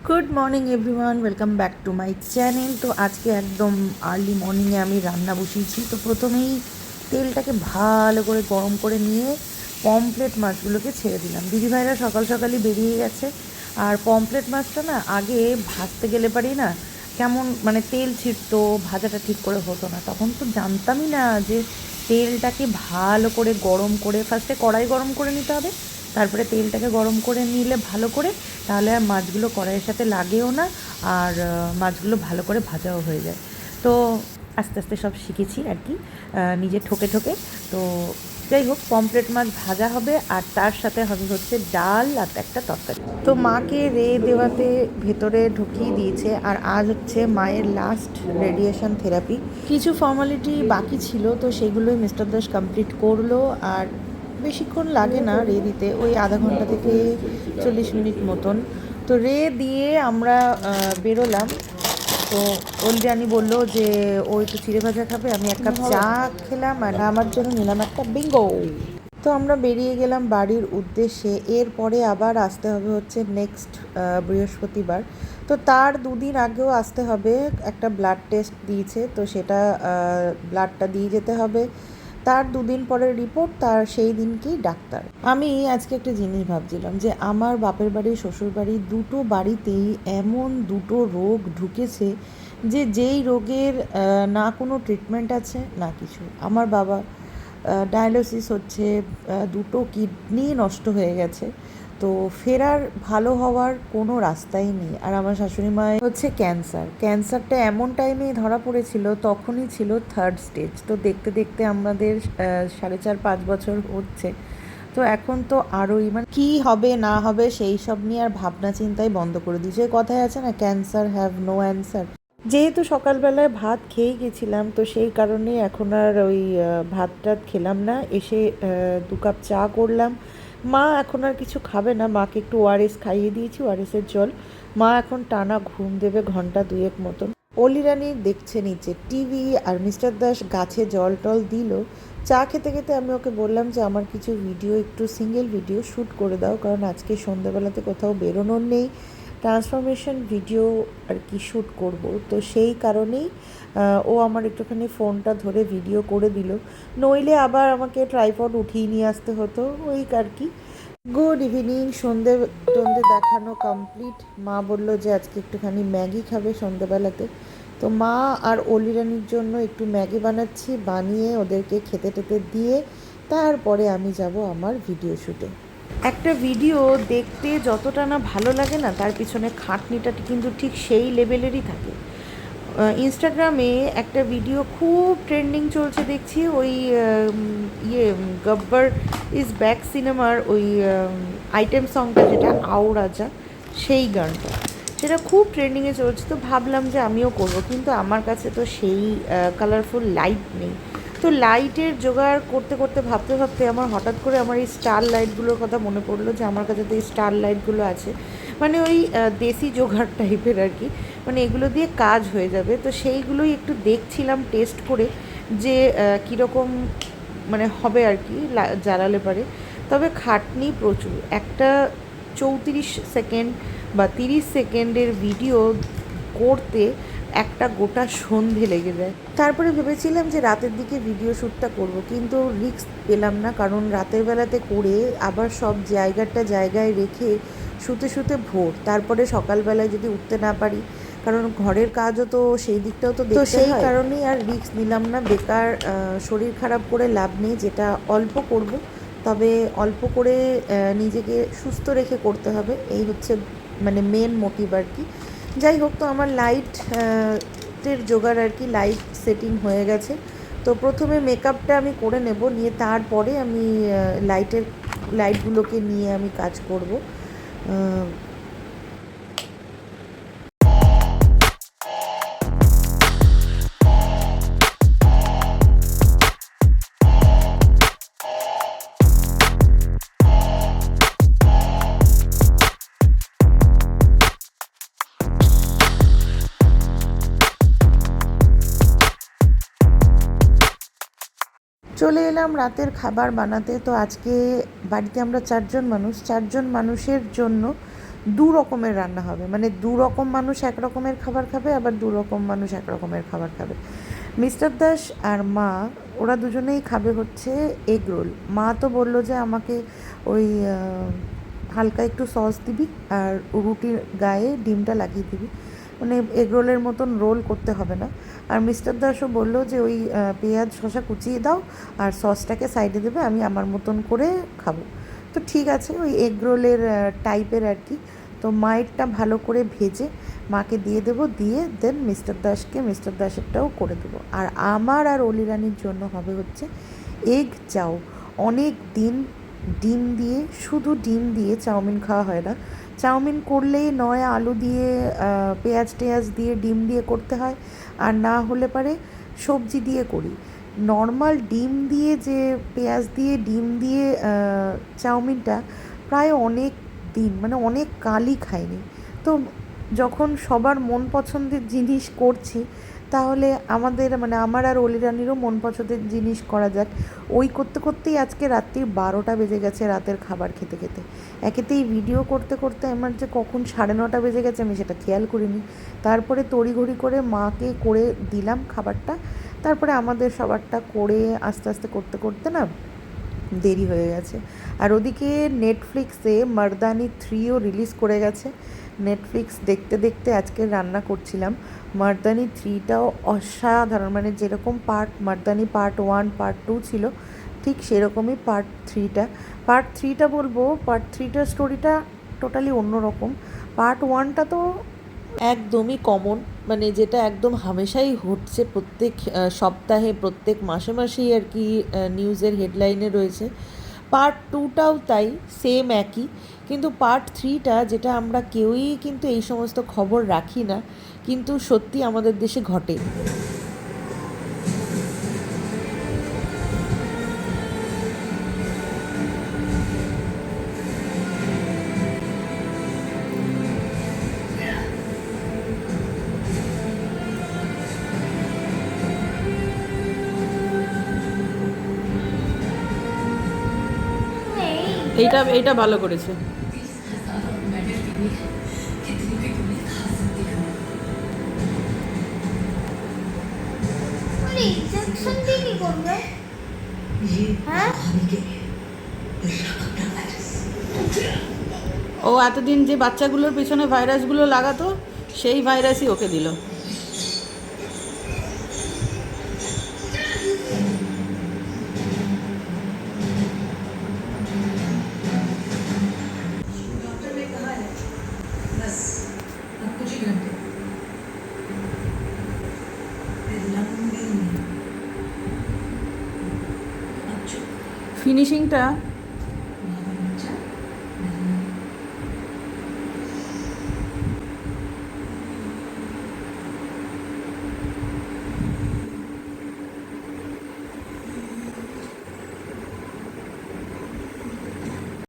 Good morning everyone, welcome back to my channel. তো আজকে একদম আর্লি মর্নিংয়ে আমি রান্না বসিয়েছি। তো প্রথমেই তেলটাকে ভালো করে গরম করে নিয়ে পমফ্রেট মাছগুলোকে ছেড়ে দিলাম। দিদিভাইরা সকাল সকালই বেরিয়ে গেছে। আর পমফ্রেট মাছটা না আগে ভাজতে গেলে পারি না কেমন মানে তেল ছিটতো, ভাজাটা ঠিক করে হতো না। তখন তো জানতামই না যে তেলটাকে ভালো করে গরম করে ফার্স্টে কড়াই গরম করে নিতে হবে, তারপরে তেলটাকে গরম করে নিলে ভালো করে, তাহলে আর মাছগুলো কড়াইয়ের সাথে লাগেও না, আর মাছগুলো ভালো করে ভাজাও হয়ে যায়। তো আস্তে আস্তে সব শিখেছি আর কি, নিজে ঠকে ঠকে। তো যাই হোক, পমফ্রেট মাছ ভাজা হবে আর তার সাথে হবে হচ্ছে ডাল আর একটা তরকারি। তো মাকে দেওয়াতে ভেতরে ঢুকিয়ে দিয়েছে। আর আজ হচ্ছে মায়ের লাস্ট রেডিয়েশন থেরাপি। কিছু ফর্মালিটি বাকি ছিল, তো সেগুলোই মিস্টার দাস কমপ্লিট করলো। আর বেশিক্ষণ লাগে না দিতে, ওই আধা ঘন্টা থেকে 40 মিনিট মতন। তো দিয়ে আমরা বেরোলাম। তো রানী বললো যে ও একটু চিড়ে ভাজা খাবে, আমি এক কাপ চা খেলাম আর আমার জন্য নিলাম একটা বিঙ্গো। তো আমরা বেরিয়ে গেলাম বাড়ির উদ্দেশ্যে। এরপরে আবার আসতে হবে হচ্ছে নেক্সট বৃহস্পতিবার। তো তার দুদিন আগেও আসতে হবে, একটা ব্লাড টেস্ট দিয়েছে, তো সেটা ব্লাডটা দিয়ে যেতে হবে। তার দুদিন পরের রিপোর্ট, তার সেই দিনকেই ডাক্তার। আমি আজকে একটা জিনিস ভাবছিলাম যে আমার বাপের বাড়ি শ্বশুর বাড়ি দুটো বাড়িতেই এমন দুটো রোগ ঢুকেছে যে যেই রোগের না কোনো ট্রিটমেন্ট আছে না কিছু। আমার বাবা ডায়ালিসিস হচ্ছে, দুটো কিডনি নষ্ট হয়ে গেছে, তো ফেরার ভালো হওয়ার কোনো রাস্তাই নেই। আর আমার শাশুড়ি মায়ের হচ্ছে ক্যান্সারটা এমন টাইমেই ধরা পড়েছিল, তখনই ছিল 3rd স্টেজ। তো দেখতে দেখতে আমাদের 4.5-5 বছর হচ্ছে। তো এখন তো আরোই মানে কী হবে না হবে সেই সব নিয়ে আর ভাবনা চিন্তাই বন্ধ করে দিয়েছে। কথায় আছে না, ক্যান্সার হ্যাভ নো অ্যান্সার। যেহেতু সকালবেলায় ভাত খেয়ে গেছিলাম, তো সেই কারণে এখন আর ওই ভাত টাত খেলাম না। এসে 2 কাপ চা করলাম। মা এখন আর কিছু খাবে না, মাকে একটু ওআরএস খাইয়ে দিয়েছি, ওআরএসের জল। মা এখন টানা ঘুম দেবে ঘন্টা 2 মতন। রানী দেখছে নিচে টিভি, আর মিস্টার দাস গাছে জল টল দিল। চা খেতে খেতে আমি ওকে বললাম যে আমার কিছু ভিডিও, একটু সিঙ্গেল ভিডিও শ্যুট করে দাও, কারণ আজকে সন্ধ্যাবেলাতে কোথাও বেরোনোর নেই, ট্রান্সফরমেশন ভিডিও আর কি শ্যুট করব। তো সেই কারণেই ও আমার একটুখানি ফোনটা ধরে ভিডিও করে দিল, নইলে আবার আমাকে ট্রাইপড উঠিয়ে নিয়ে আসতে হতো, ওই আর কি। Good evening. সন্ধে দেখানো কমপ্লিট। মা বলল যে আজকে একটুখানি ম্যাগি খাবে সন্ধেবেলাতে। তো মা আর রানির জন্য একটু ম্যাগি বানাচ্ছি, বানিয়ে ওদেরকে খেতে টেতে দিয়ে তারপরে আমি যাব আমার ভিডিও শ্যুটে। একটা ভিডিও দেখতে যতটা না ভালো লাগে না, তার পিছনে খাটনিটা কিন্তু ঠিক সেই লেভেলেরই থাকে। ইনস্টাগ্রামে একটা ভিডিও খুব ট্রেন্ডিং চলছে দেখছি, ওই গব্বর ইজ ব্যাক সিনেমার ওই আইটেম সংটা, যেটা আও রাজা, সেই গানটা, সেটা খুব ট্রেন্ডিংয়ে চলছে। তো ভাবলাম যে আমিও করব, কিন্তু আমার কাছে তো সেই কালারফুল লাইট নেই। তো লাইটের জোগাড় করতে করতে ভাবতে ভাবতে আমার হঠাৎ করে আমার এই স্টার লাইটগুলোর কথা মনে পড়লো, যে আমার কাছে তো এই স্টার লাইটগুলো আছে, মানে ওই দেশি জোগাড় টাইপের আর কি, মানে এগুলো দিয়ে কাজ হয়ে যাবে। তো সেইগুলোই একটু দেখছিলাম টেস্ট করে, যে কীরকম মানে হবে আর কি জ্বালালে পারে। তবে খাটনি প্রচুর। একটা 34 সেকেন্ড বা 30 সেকেন্ডের ভিডিও করতে একটা গোটা সন্ধে লেগে যায়। তারপরে ভেবেছিলাম যে রাতের দিকে ভিডিও শ্যুটটা করব, কিন্তু রিস্ক পেলাম না, কারণ রাতের বেলাতে করে আবার সব জায়গায় রেখে শুতে শুতে ভোর, তারপরে সকালবেলায় যদি উঠতে না পারি, কারণ ঘরের কাজও তো সেই দিকটাও তো দেখতে হয়। সেই কারণেই আর রিস্ক নিলাম না, বেকার শরীর খারাপ করে লাভ নেই। যেটা অল্প করব, তবে অল্প করে নিজেকে সুস্থ রেখে করতে হবে, এই হচ্ছে মানে মেন মোটিভ আর কি। যাই হোক, তো আমার লাইটের জোগাড় আর কি, লাইট সেটিং হয়ে গেছে। তো প্রথমে মেকআপটা আমি করে নেব, নিয়ে তারপরে আমি লাইটগুলোকে নিয়ে আমি কাজ করব। চলে এলাম রাতের খাবার বানাতে। তো আজকে বাড়িতে আমরা 4 মানুষের জন্য দু রকমের রান্না হবে, মানে দু রকম মানুষ এক রকমের খাবার খাবে, আবার দু রকম মানুষ এক রকমের খাবার খাবে। মিস্টার দাস আর মা ওরা দুজনেই খাবে হচ্ছে এগ রোল। মা তো বললো যে আমাকে ওই হালকা একটু সস দিবি আর রুটির গায়ে ডিমটা লাগিয়ে দিবি, মানে এগ রোলের মতন রোল করতে হবে না। আর মিস্টার দাসও বললো যে ওই পেঁয়াজ শসা কুচিয়ে দাও আর সসটাকে সাইডে দেবে, আমি আমার মতন করে খাবো। তো ঠিক আছে, ওই এগ রোলের টাইপের আর কি। তো মায়েরটা ভালো করে ভেজে মাকে দিয়ে দেবো, দিয়ে দেন মিস্টার দাসেরটাও করে দেবো। আর আমার আর অলি রানির জন্য হবে হচ্ছে এগ চাউ। অনেক দিন ডিম দিয়ে, শুধু ডিম দিয়ে চাউমিন খাওয়া হয় না। চাউমিন করলেই নয় আলু দিয়ে পেঁয়াজ টেয়াজ দিয়ে ডিম দিয়ে করতে হয়, আর না হলে পারে সবজি দিয়ে করি। নর্মাল ডিম দিয়ে যে পেঁয়াজ দিয়ে ডিম দিয়ে চাউমিনটা প্রায় অনেক দিন, মানে অনেক কালই খাইনি। তো যখন সবার মন পছন্দের জিনিস করছি, তাহলে আমাদের মানে আমার আর অলি রানিরও মন পছন্দের জিনিস করা যাক। ওই করতে করতেই আজকে রাত্রি 12টা বেজে গেছে রাতের খাবার খেতে খেতে। একেতেই ভিডিও করতে করতে আমার যে কখন 9:30 বেজে গেছে আমি সেটা খেয়াল করিনি। তারপরে তড়িঘড়ি করে মাকে করে দিলাম খাবারটা, তারপরে আমাদের সবারটা করে আস্তে আস্তে করতে করতে না দেরি হয়ে গেছে। আর ওদিকে নেটফ্লিক্সে মার্দানি 3ও রিলিজ করে গেছে। নেটফ্লিক্স দেখতে দেখতে আজকে রান্না করছিলাম। মার্দানি 3টাও অসাধারণ, মানে যেরকম মার্দানি পার্ট 1 পার্ট 2 ছিল, ঠিক সেরকমই পার্ট থ্রিটা বলবো। পার্ট থ্রিটার স্টোরিটা টোটালি অন্যরকম। পার্ট 1টা তো একদমই কমন, মানে যেটা একদম হামেশাই ঘটছে, প্রত্যেক সপ্তাহে প্রত্যেক মাসে মাসেই আর কি নিউজের হেডলাইনে রয়েছে। পার্ট 2টাও তাই, সেম একই। কিন্তু পার্ট 3টা, যেটা আমরা কেউই কিন্তু এই সমস্ত খবর রাখি না, কিন্তু সত্যি আমাদের দেশে ঘটে। এইটা এইটা ভালো করেছে। इंजेक्शन भी नहीं करना হ্যাঁ ও এতদিন যে বাচ্চাগুলোর পেছনে ভাইরাসগুলো লাগাতো, সেই ভাইরাসই ওকে দিল। डॉक्टर ने कहा है बस अब कुछ ही घंटे फिर लंबी नींद। अब चुप। ফিনিশিংটা